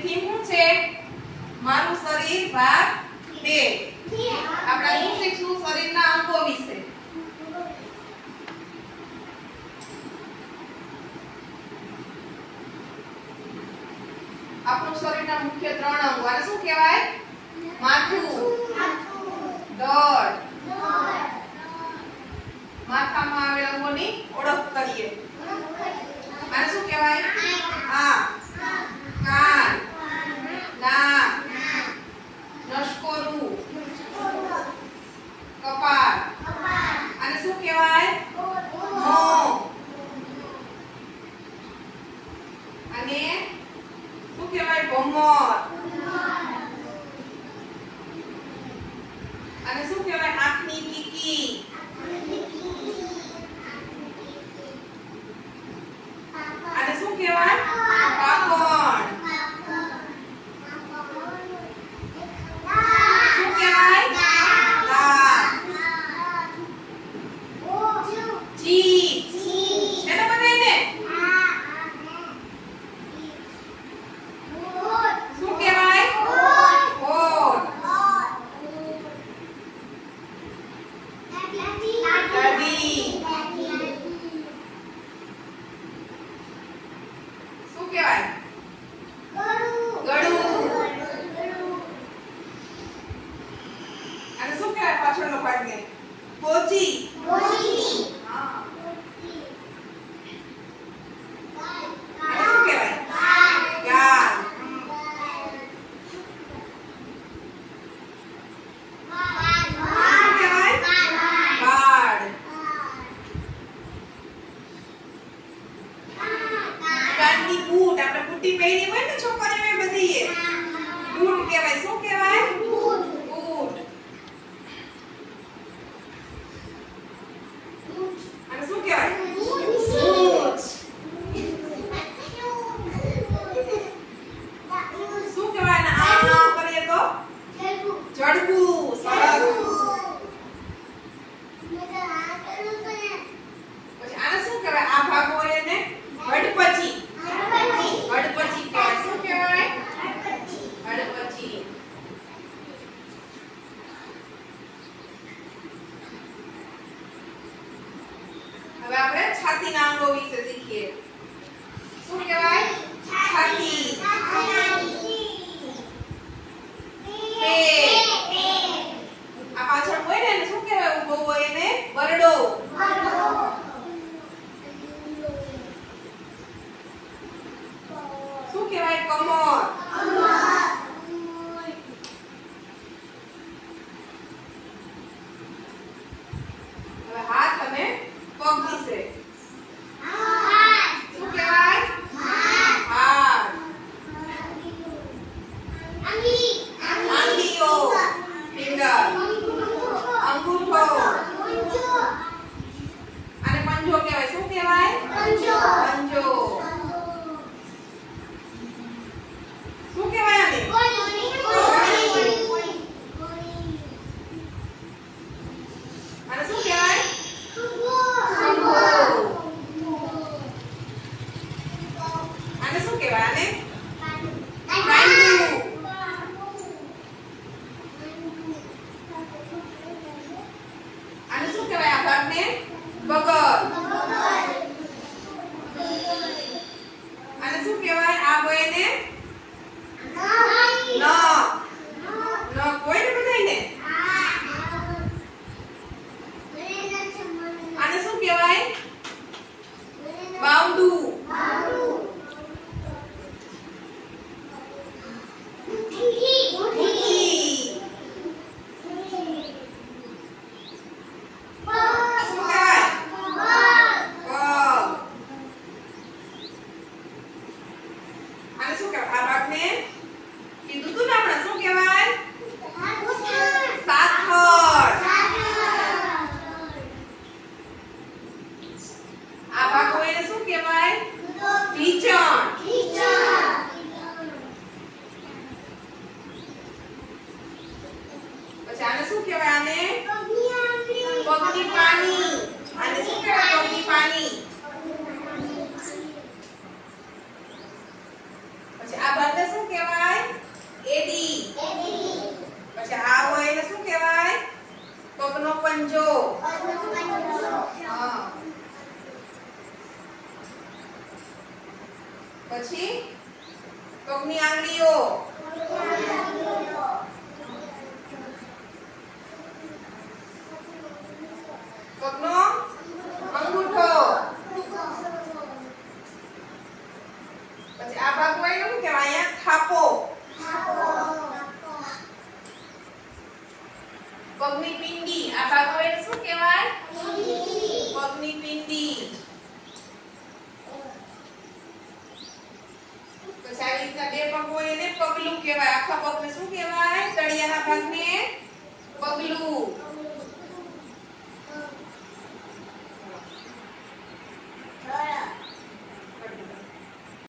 Theme શું છે? મારું શરીર ભાગ 2. આપણે શું શીખશું? શરીરના અંગો વિશે. આપણું શરીરના મુખ્ય 3 અંગો. આને શું કહેવાય? માથું, ધડ. માથામાં આવેલ અંગોની ઓળખ કરીએ. આને શું કહેવાય? આંખ, કાન, નાક, નસકોરું, કપાળ. આને શું કહેવાય? મોં. અને શું કહેવાય? ભમર. અને શું કહેવાય? આંખની કીકી. આને શું કહેવાય? પાંપણ. શું કહેવાય? દાંત. જીભ. એને બધાયને શું કહેવાય? હોઠ. દાઢી. શું કહેવાય? ગળું. અને શું કહેવાય પાછળનો ભાગને? ગોજી. હા. અને શું કહેવાય? ગાલ. શું કહેવાય? વાળ. કાનની બૂટ. આપણે બૂટી પહેરી હોય ને છોકરીઓએ બધીએ. બૂટ કહેવાય. શું કહેવાય? બૂટ. અને શું કહેવાય? મૂછ. શું કહેવાય? આ કરીએ તો જડબું. સરસ. પછી આને શું કહેવાય? આ ભાગ હોય એને હડપચી. હડપચી કહેવાય. શું કહેવાય? હડપચી. હવે આપણે છાતીના અંગો વિશે શીખીએ. શું કહેવાય? છાતી. પેટ. આ પાછળ હોય ને એને શું કહેવાય? ઊભો હોય એને બરડો. શું કહેવાય? કમર. હવે હાથ અને પગ વિશે. શું કહેવાય? હાથ. આંગળીઓ. ફિંગર. અંગૂઠો. આને પંજો કહેવાય. શું કહેવાય? પંજો. શું કહેવાય આને? આને શું કહેવાય? ખંભો. આને શું કહેવાય? આને કાંડું. આને શું કહેવાય? આ ભાગને બગલ. આને શું કહેવાય? આ હોય ને નખ. નખ હોય ને બધાયને. આને શું કહેવાય? બાવડું. શું કહેવાય? આને પગની પાની. આને શું કહેવાય? પગની પાની. પછી આ ભાગને શું કહેવાય? પંજો. હા. પછી પગની આંગળીઓ.